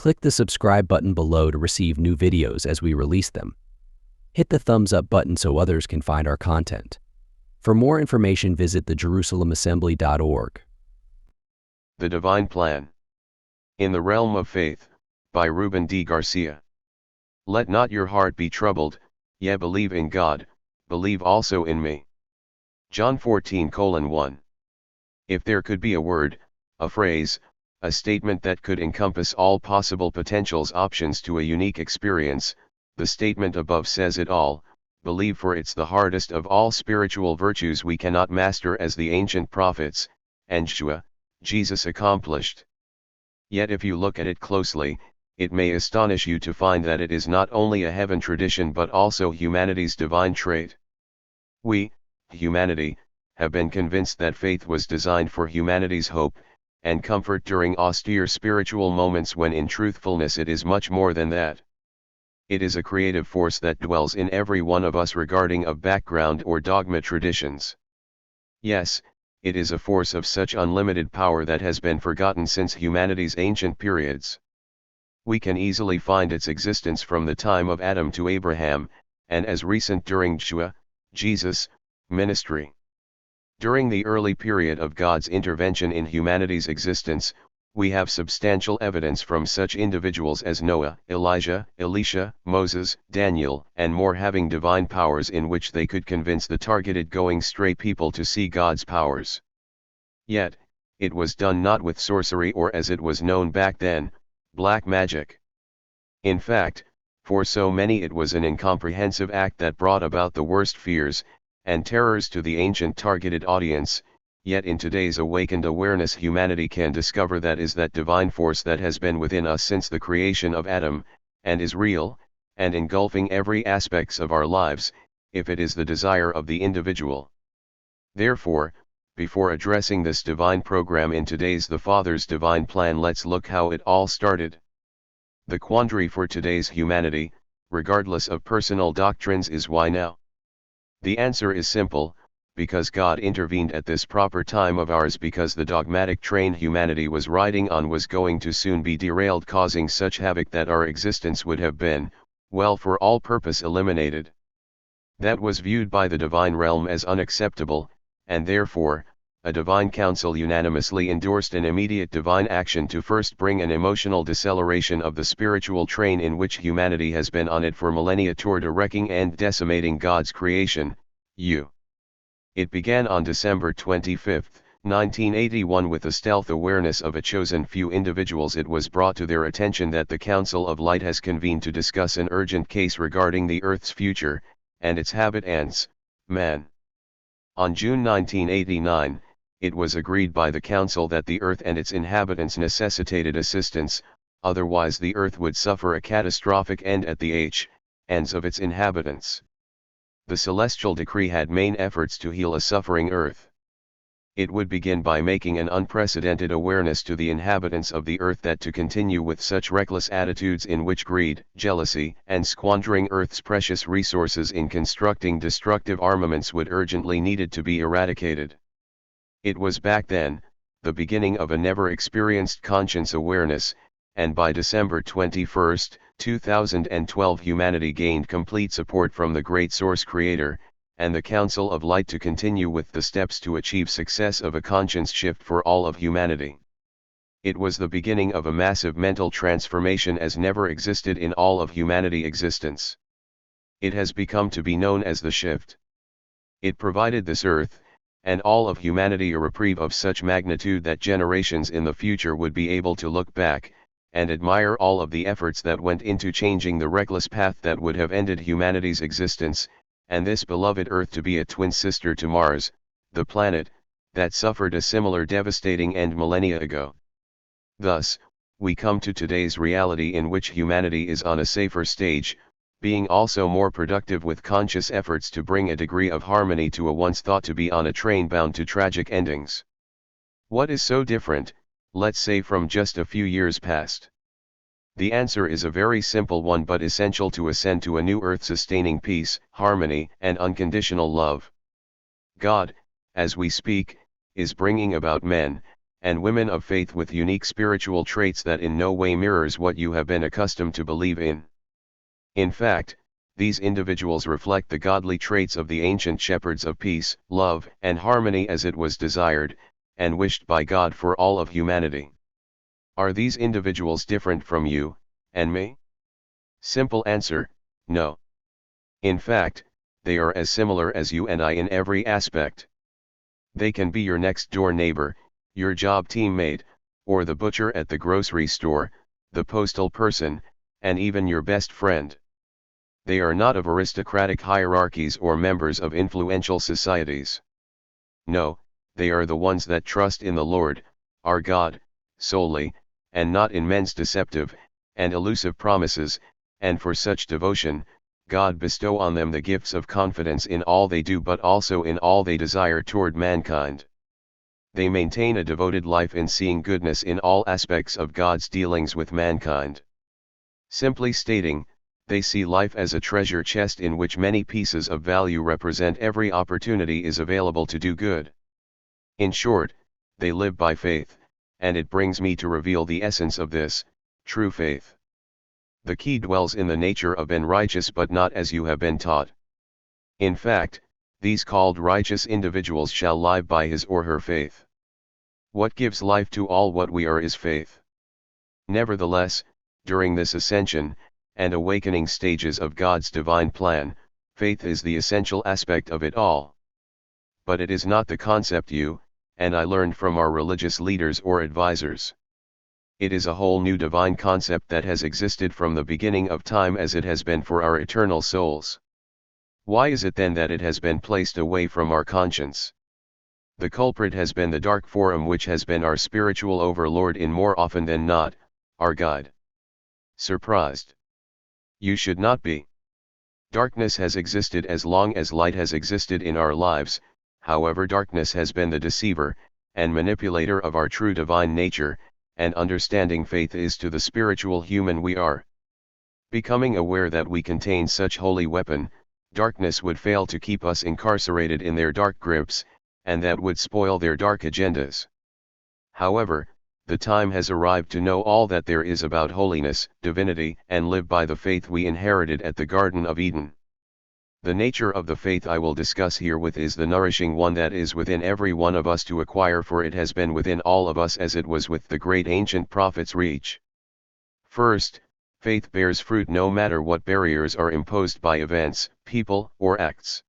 Click the subscribe button below to receive new videos as we release them. Hit the thumbs up button so others can find our content. For more information, visit thejerusalemassembly.org. The Divine Plan. In the Realm of Faith, by Ruben D. Garcia. Let not your heart be troubled, ye believe in God, believe also in me. John 14:1. If there could be a word, a phrase, a statement that could encompass all possible potentials options to a unique experience, the statement above says it all: believe, for it's the hardest of all spiritual virtues we cannot master as the ancient prophets, and Jesus accomplished. Yet if you look at it closely, it may astonish you to find that it is not only a heaven tradition but also humanity's divine trait. We, humanity, have been convinced that faith was designed for humanity's hope and comfort during austere spiritual moments, when in truthfulness it is much more than that. It is a creative force that dwells in every one of us regarding of background or dogma traditions. Yes, it is a force of such unlimited power that has been forgotten since humanity's ancient periods. We can easily find its existence from the time of Adam to Abraham, and as recent during Jesus' ministry. During the early period of God's intervention in humanity's existence, we have substantial evidence from such individuals as Noah, Elijah, Elisha, Moses, Daniel, and more having divine powers in which they could convince the targeted going stray people to see God's powers. Yet, it was done not with sorcery, or as it was known back then, black magic. In fact, for so many it was an incomprehensive act that brought about the worst fears and terrors to the ancient targeted audience. Yet in today's awakened awareness, humanity can discover that is that divine force that has been within us since the creation of Adam, and is real, and engulfing every aspects of our lives, if it is the desire of the individual. Therefore, before addressing this divine program in today's The Father's Divine Plan, let's look how it all started. The quandary for today's humanity, regardless of personal doctrines, is why now? The answer is simple: because God intervened at this proper time of ours, because the dogmatic train humanity was riding on was going to soon be derailed, causing such havoc that our existence would have been, well, for all purpose eliminated. That was viewed by the divine realm as unacceptable, and therefore, a divine council unanimously endorsed an immediate divine action to first bring an emotional deceleration of the spiritual train in which humanity has been on it for millennia toward wrecking and decimating God's creation. It began on December 25, 1981, with the stealth awareness of a chosen few individuals. It was brought to their attention that the Council of Light has convened to discuss an urgent case regarding the Earth's future, and its habitants, man. On June 1989, it was agreed by the Council that the Earth and its inhabitants necessitated assistance, otherwise the Earth would suffer a catastrophic end at the ends of its inhabitants. The celestial decree had main efforts to heal a suffering Earth. It would begin by making an unprecedented awareness to the inhabitants of the Earth that to continue with such reckless attitudes in which greed, jealousy, and squandering Earth's precious resources in constructing destructive armaments would urgently needed to be eradicated. It was back then, the beginning of a never-experienced conscience awareness, and by December 21, 2012, humanity gained complete support from the Great Source Creator, and the Council of Light to continue with the steps to achieve success of a conscience shift for all of humanity. It was the beginning of a massive mental transformation as never existed in all of humanity existence. It has become to be known as the shift. It provided this Earth, and all of humanity, a reprieve of such magnitude that generations in the future would be able to look back and admire all of the efforts that went into changing the reckless path that would have ended humanity's existence, and this beloved Earth to be a twin sister to Mars, the planet that suffered a similar devastating end millennia ago. Thus, we come to today's reality in which humanity is on a safer stage, being also more productive with conscious efforts to bring a degree of harmony to a once thought to be on a train bound to tragic endings. What is so different, let's say, from just a few years past? The answer is a very simple one, but essential to ascend to a new earth sustaining peace, harmony, and unconditional love. God, as we speak, is bringing about men, and women of faith with unique spiritual traits that in no way mirrors what you have been accustomed to believe in. In fact, these individuals reflect the godly traits of the ancient shepherds of peace, love, and harmony as it was desired, and wished by God for all of humanity. Are these individuals different from you, and me? Simple answer, no. In fact, they are as similar as you and I in every aspect. They can be your next-door neighbor, your job teammate, or the butcher at the grocery store, the postal person, and even your best friend. They are not of aristocratic hierarchies or members of influential societies. No, they are the ones that trust in the Lord, our God, solely, and not in men's deceptive and elusive promises, and for such devotion, God bestow on them the gifts of confidence in all they do but also in all they desire toward mankind. They maintain a devoted life in seeing goodness in all aspects of God's dealings with mankind. Simply stating, they see life as a treasure chest in which many pieces of value represent every opportunity is available to do good. In short, they live by faith, and it brings me to reveal the essence of this, true faith. The key dwells in the nature of being righteous but not as you have been taught. In fact, these called righteous individuals shall live by his or her faith. What gives life to all what we are is faith. Nevertheless, during this ascension and awakening stages of God's divine plan, faith is the essential aspect of it all. But it is not the concept you and I learned from our religious leaders or advisors. It is a whole new divine concept that has existed from the beginning of time as it has been for our eternal souls. Why is it then that it has been placed away from our conscience? The culprit has been the dark form which has been our spiritual overlord in more often than not, our guide. Surprised? You should not be. Darkness has existed as long as light has existed in our lives, however darkness has been the deceiver and manipulator of our true divine nature, and understanding faith is to the spiritual human we are. Becoming aware that we contain such holy weapon, darkness would fail to keep us incarcerated in their dark grips, and that would spoil their dark agendas. However, the time has arrived to know all that there is about holiness, divinity, and live by the faith we inherited at the Garden of Eden. The nature of the faith I will discuss herewith is the nourishing one that is within every one of us to acquire, for it has been within all of us as it was with the great ancient prophets. Reach. First, faith bears fruit no matter what barriers are imposed by events, people, or acts.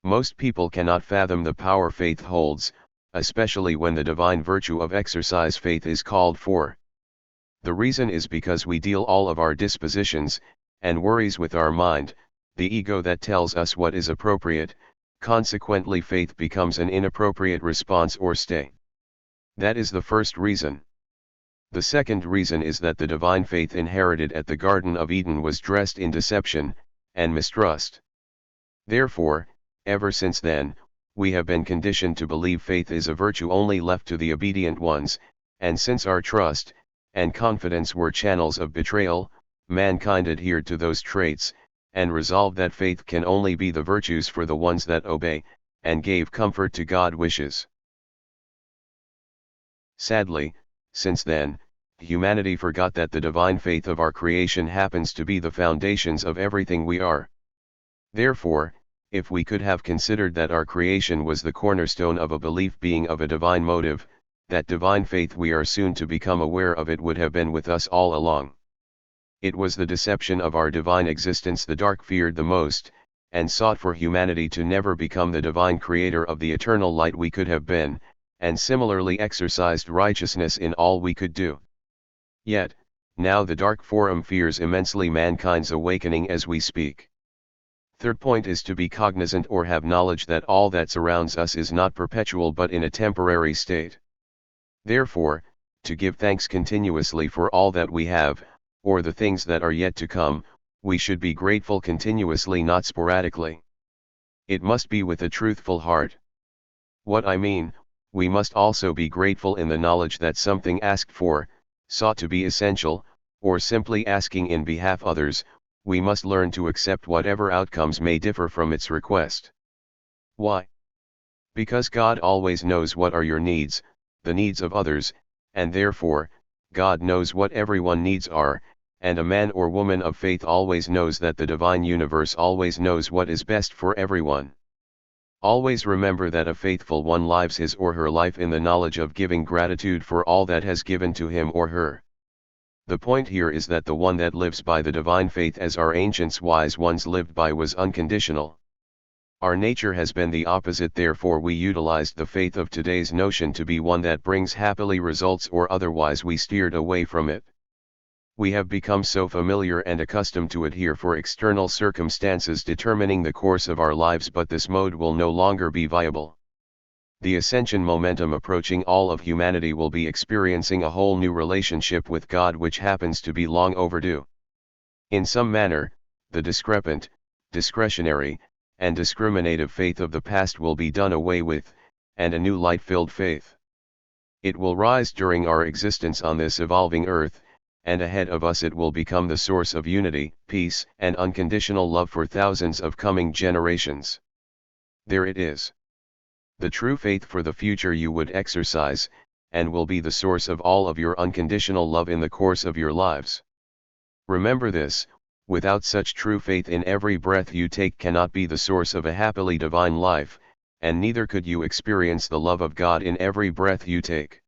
Most people cannot fathom the power faith holds, especially when the divine virtue of exercise faith is called for. The reason is because we deal all of our dispositions and worries with our mind, the ego that tells us what is appropriate. Consequently faith becomes an inappropriate response or stay. That is the first reason. The second reason is that the divine faith inherited at the Garden of Eden was dressed in deception and mistrust. Therefore, ever since then, we have been conditioned to believe faith is a virtue only left to the obedient ones, and since our trust and confidence were channels of betrayal, mankind adhered to those traits, and resolved that faith can only be the virtues for the ones that obey, and gave comfort to God's wishes. Sadly, since then, humanity forgot that the divine faith of our creation happens to be the foundations of everything we are. Therefore, if we could have considered that our creation was the cornerstone of a belief being of a divine motive, that divine faith we are soon to become aware of it would have been with us all along. It was the deception of our divine existence the dark feared the most, and sought for humanity to never become the divine creator of the eternal light we could have been, and similarly exercised righteousness in all we could do. Yet, now the dark forum fears immensely mankind's awakening as we speak. Third point is to be cognizant or have knowledge that all that surrounds us is not perpetual but in a temporary state. Therefore, to give thanks continuously for all that we have, or the things that are yet to come, we should be grateful continuously, not sporadically. It must be with a truthful heart. What I mean, we must also be grateful in the knowledge that something asked for, sought to be essential, or simply asking in behalf others, we must learn to accept whatever outcomes may differ from its request. Why? Because God always knows what are your needs, the needs of others, and therefore, God knows what everyone needs are, and a man or woman of faith always knows that the divine universe always knows what is best for everyone. Always remember that a faithful one lives his or her life in the knowledge of giving gratitude for all that has given to him or her. The point here is that the one that lives by the divine faith as our ancients wise ones lived by was unconditional. Our nature has been the opposite, therefore we utilized the faith of today's notion to be one that brings happily results, or otherwise we steered away from it. We have become so familiar and accustomed to it here for external circumstances determining the course of our lives, but this mode will no longer be viable. The ascension momentum approaching all of humanity will be experiencing a whole new relationship with God, which happens to be long overdue. In some manner, the discrepant, discretionary, and discriminative faith of the past will be done away with, and a new light-filled faith. It will rise during our existence on this evolving earth, and ahead of us it will become the source of unity, peace, and unconditional love for thousands of coming generations. There it is. The true faith for the future you would exercise, and will be the source of all of your unconditional love in the course of your lives. Remember this: without such true faith in every breath you take cannot be the source of a happily divine life, and neither could you experience the love of God in every breath you take.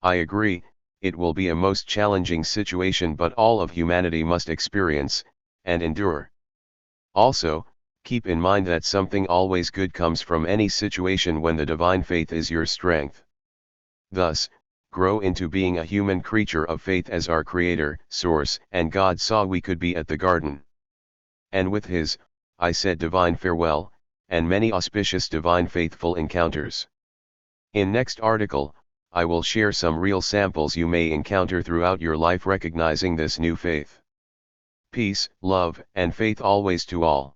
I agree, it will be a most challenging situation, but all of humanity must experience, and endure. Also, keep in mind that something always good comes from any situation when the divine faith is your strength. Thus, grow into being a human creature of faith as our Creator, Source, and God saw we could be at the garden. And with His, I said divine farewell, and many auspicious divine faithful encounters. In next article, I will share some real samples you may encounter throughout your life recognizing this new faith. Peace, love, and faith always to all.